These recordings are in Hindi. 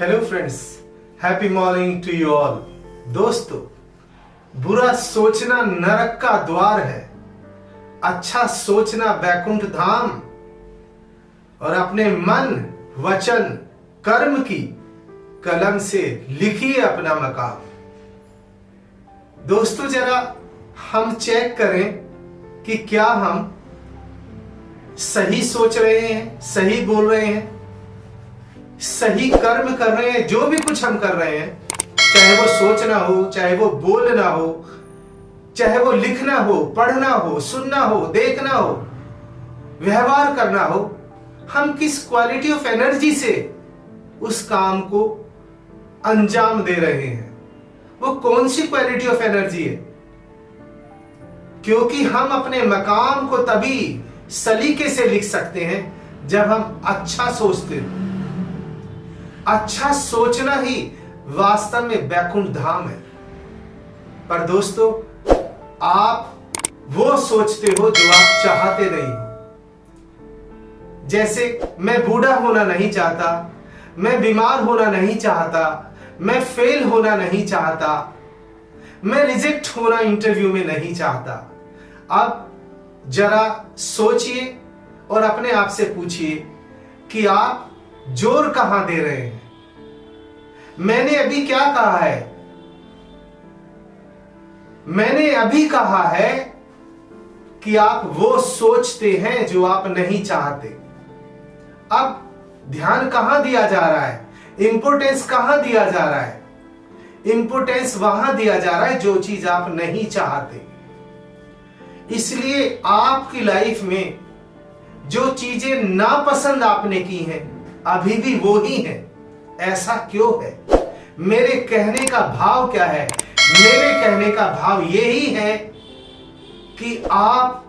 Hello friends, happy morning to you all. दोस्तों, बुरा सोचना नरक का द्वार है, अच्छा सोचना वैकुंठ धाम। और अपने मन, वचन, कर्म की कलम से लिखिए अपना मकाम। दोस्तों, जरा हम चेक करें कि क्या हम सही सोच रहे हैं, सही बोल रहे हैं, सही कर्म कर रहे हैं। जो भी कुछ हम कर रहे हैं, चाहे वो सोचना हो, चाहे वो बोलना हो, चाहे वो लिखना हो, पढ़ना हो, सुनना हो, देखना हो, व्यवहार करना हो, हम किस क्वालिटी ऑफ एनर्जी से उस काम को अंजाम दे रहे हैं, वो कौन सी क्वालिटी ऑफ एनर्जी है। क्योंकि हम अपने मकाम को तभी सलीके से लिख सकते हैं जब हम अच्छा सोचते हैं। अच्छा सोचना ही वास्तव में वैकुंठ धाम है। पर दोस्तों, आप वो सोचते हो जो आप चाहते नहीं हो। जैसे मैं बूढ़ा होना नहीं चाहता, मैं बीमार होना नहीं चाहता, मैं फेल होना नहीं चाहता, मैं रिजेक्ट होना इंटरव्यू में नहीं चाहता। अब जरा सोचिए और अपने आप से पूछिए कि आप जोर कहां दे रहे हैं। मैंने अभी क्या कहा है? मैंने अभी कहा है कि आप वो सोचते हैं जो आप नहीं चाहते। अब ध्यान कहां दिया जा रहा है, इंपोर्टेंस कहां दिया जा रहा है? इंपोर्टेंस वहां दिया जा रहा है जो चीज आप नहीं चाहते। इसलिए आपकी लाइफ में जो चीजें नापसंद आपने की हैं, अभी भी वो ही हैं। ऐसा क्यों है? मेरे कहने का भाव क्या है? मेरे कहने का भाव यही है कि आप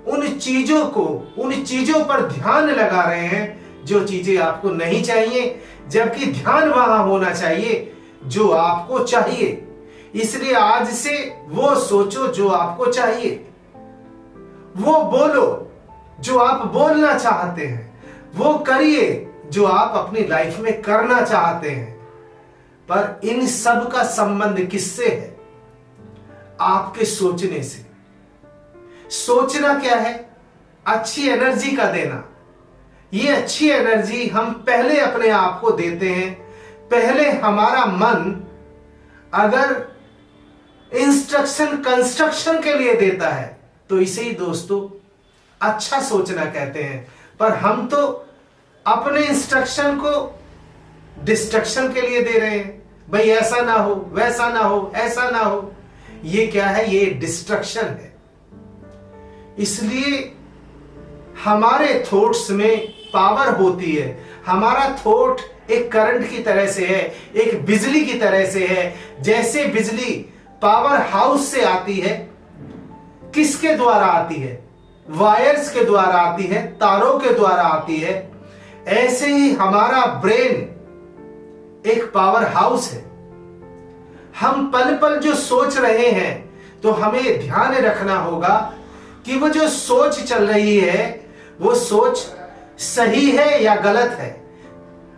उन चीजों पर ध्यान लगा रहे हैं जो चीजें आपको नहीं चाहिए, जबकि ध्यान वहां होना चाहिए जो आपको चाहिए। इसलिए आज से वो सोचो जो आपको चाहिए, वो बोलो जो आप बोलना चाहते हैं, वो करिए जो आप अपनी लाइफ में करना चाहते हैं। पर इन सब का संबंध किससे है? आपके सोचने से। सोचना क्या है? अच्छी एनर्जी का देना। ये अच्छी एनर्जी हम पहले अपने आप को देते हैं। पहले हमारा मन अगर इंस्ट्रक्शन, कंस्ट्रक्शन के लिए देता है तो इसे ही दोस्तों अच्छा सोचना कहते हैं। पर हम तो अपने इंस्ट्रक्शन को डिस्ट्रक्शन के लिए दे रहे हैं। भाई ऐसा ना हो, वैसा ना हो, ऐसा ना हो। ये क्या है? ये डिस्ट्रक्शन है। इसलिए हमारे थॉट्स में पावर होती है। हमारा थॉट एक करंट की तरह से है, एक बिजली की तरह से है। जैसे बिजली पावर हाउस से आती है, किसके द्वारा आती है? वायर्स के द्वारा आती है, तारों के द्वारा आती है। ऐसे ही हमारा ब्रेन एक पावर हाउस है। हम पल पल जो सोच रहे हैं, तो हमें ध्यान रखना होगा कि वो जो सोच चल रही है, वो सोच सही है या गलत है,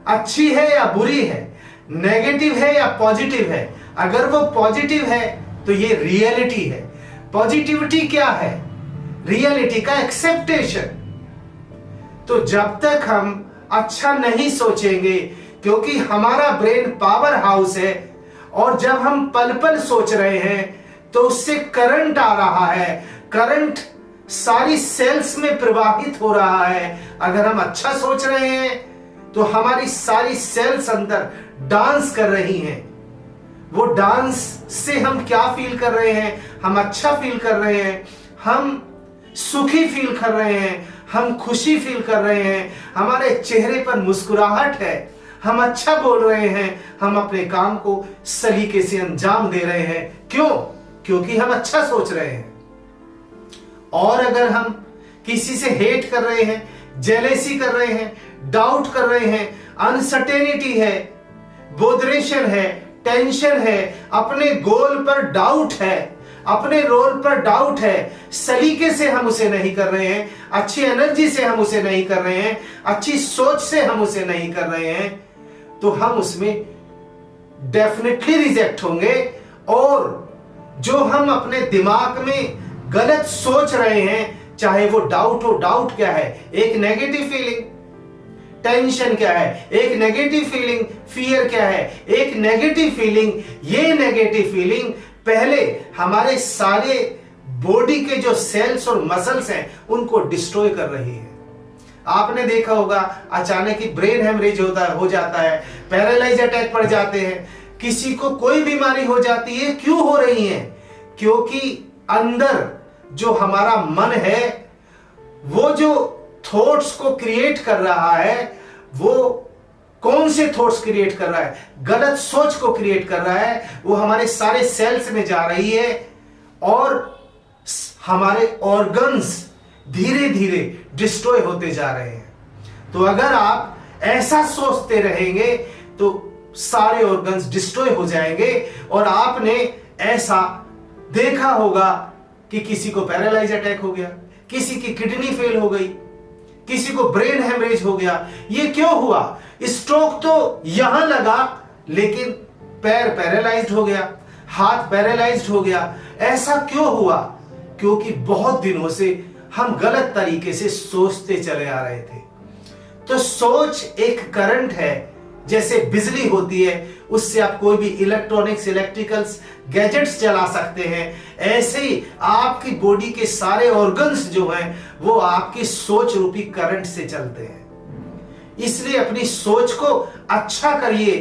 अच्छी है या बुरी है, नेगेटिव है या पॉजिटिव है। अगर वो पॉजिटिव है तो ये रियलिटी है। पॉजिटिविटी क्या है? रियलिटी का एक्सेप्टेशन। तो जब तक हम अच्छा नहीं सोचेंगे, क्योंकि हमारा ब्रेन पावर हाउस है, और जब हम पल पल सोच रहे हैं तो उससे करंट आ रहा है, करंट सारी सेल्स में प्रवाहित हो रहा है। अगर हम अच्छा सोच रहे हैं तो हमारी सारी सेल्स अंदर डांस कर रही हैं। वो डांस से हम क्या फील कर रहे हैं? हम अच्छा फील कर रहे हैं, हम सुखी फील कर रहे हैं, हम खुशी फील कर रहे हैं, हमारे चेहरे पर मुस्कुराहट है, हम अच्छा बोल रहे हैं, हम अपने काम को सलीके से अंजाम दे रहे हैं। क्यों? क्योंकि हम अच्छा सोच रहे हैं। और अगर हम किसी से हेट कर रहे हैं, जेलेसी कर रहे हैं, डाउट कर रहे हैं, अनसर्टेनिटी है, बोदरेशन है, टेंशन है, अपने गोल पर डाउट है, अपने रोल पर डाउट है, सलीके से हम उसे नहीं कर रहे हैं, अच्छी एनर्जी से हम उसे नहीं कर रहे हैं, अच्छी सोच से हम उसे नहीं कर रहे हैं, तो हम उसमें डेफिनेटली रिजेक्ट होंगे। और जो हम अपने दिमाग में गलत सोच रहे हैं, चाहे वो डाउट हो, डाउट क्या है? एक नेगेटिव फीलिंग। टेंशन क्या है? एक नेगेटिव फीलिंग। फियर क्या है? एक नेगेटिव फीलिंग। ये नेगेटिव फीलिंग पहले हमारे सारे बॉडी के जो सेल्स और मसल्स हैं उनको डिस्ट्रॉय कर रही है। आपने देखा होगा अचानक ही ब्रेन हेमरेज हो जाता है, पैरालाइज अटैक पड़ जाते हैं, किसी को कोई बीमारी हो जाती है। क्यों हो रही है? क्योंकि अंदर जो हमारा मन है वो जो थॉट्स को क्रिएट कर रहा है, वो कौन से थॉट्स क्रिएट कर रहा है? गलत सोच को क्रिएट कर रहा है। वो हमारे सारे सेल्स में जा रही है और हमारे ऑर्गन्स धीरे धीरे डिस्ट्रॉय होते जा रहे हैं। तो अगर आप ऐसा सोचते रहेंगे तो सारे ऑर्गन्स डिस्ट्रॉय हो जाएंगे। और आपने ऐसा देखा होगा कि किसी को पैरालाइज अटैक हो गया, किसी की किडनी फेल हो गई, किसी को ब्रेन हेमरेज हो गया। ये क्यों हुआ? स्ट्रोक तो यहां लगा लेकिन पैर पैरालाइज्ड हो गया, हाथ पैरालाइज्ड हो गया। ऐसा क्यों हुआ? क्योंकि बहुत दिनों से हम गलत तरीके से सोचते चले आ रहे थे। तो सोच एक करंट है, जैसे बिजली होती है, उससे आप कोई भी इलेक्ट्रॉनिक्स, इलेक्ट्रिकल्स, गैजेट्स चला सकते हैं। ऐसे ही आपकी बॉडी के सारे ऑर्गन्स जो हैं वो आपकी सोच रूपी करंट से चलते हैं। इसलिए अपनी सोच को अच्छा करिए,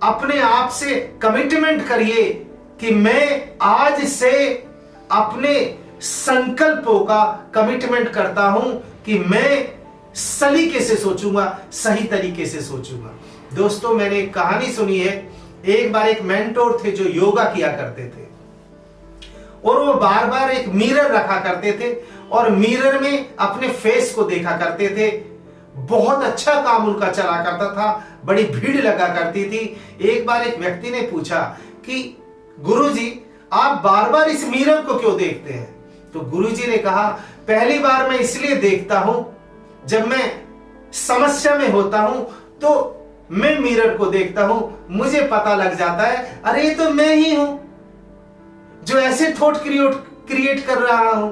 अपने आप से कमिटमेंट करिए कि मैं आज से अपने संकल्पों का कमिटमेंट करता हूं कि मैं सलीके से सोचूंगा, सही तरीके से सोचूंगा। दोस्तों, मैंने एक कहानी सुनी है। एक बार एक मेंटोर थे जो योगा किया करते थे और वो बार बार एक मिरर रखा करते थे और मिरर में अपने फेस को देखा करते थे। बहुत अच्छा काम उनका चला करता था, बड़ी भीड़ लगा करती थी। एक बार एक व्यक्ति ने पूछा कि गुरुजी, आप बार बार इस मिरर को क्यों देखते हैं? तो गुरुजी ने कहा, पहली बार मैं इसलिए देखता हूं, जब मैं समस्या में होता हूं तो मैं मिरर को देखता हूं, मुझे पता लग जाता है अरे ये तो मैं ही हूं जो ऐसे थॉट क्रिएट कर रहा हूं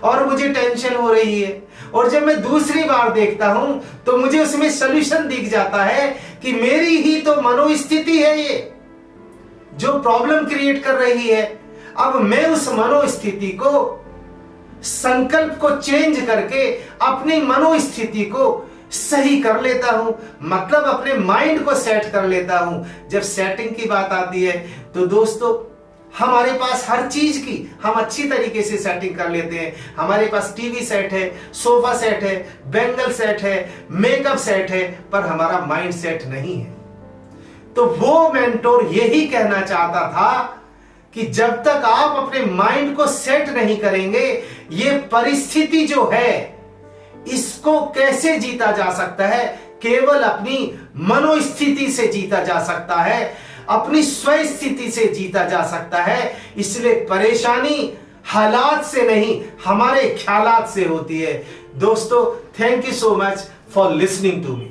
और मुझे टेंशन हो रही है। और जब मैं दूसरी बार देखता हूं तो मुझे उसमें सॉल्यूशन दिख जाता है कि मेरी ही तो मनोस्थिति है ये जो प्रॉब्लम क्रिएट कर रही है। अब मैं उस मनोस्थिति को, संकल्प को चेंज करके अपनी मनोस्थिति को सही कर लेता हूं, मतलब अपने माइंड को सेट कर लेता हूं। जब सेटिंग की बात आती है तो दोस्तों, हमारे पास हर चीज की हम अच्छी तरीके से सेटिंग कर लेते हैं। हमारे पास टीवी सेट है, सोफा सेट है, बैंगल सेट है, मेकअप सेट है, पर हमारा माइंड सेट नहीं है। तो वो मेंटोर यही कहना चाहता था कि जब तक आप अपने माइंड को सेट नहीं करेंगे, ये परिस्थिति जो है इसको कैसे जीता जा सकता है? केवल अपनी मनोस्थिति से जीता जा सकता है, अपनी स्वस्थिति से जीता जा सकता है। इसलिए परेशानी हालात से नहीं, हमारे ख्यालात से होती है। दोस्तों, thank you so much for listening to me.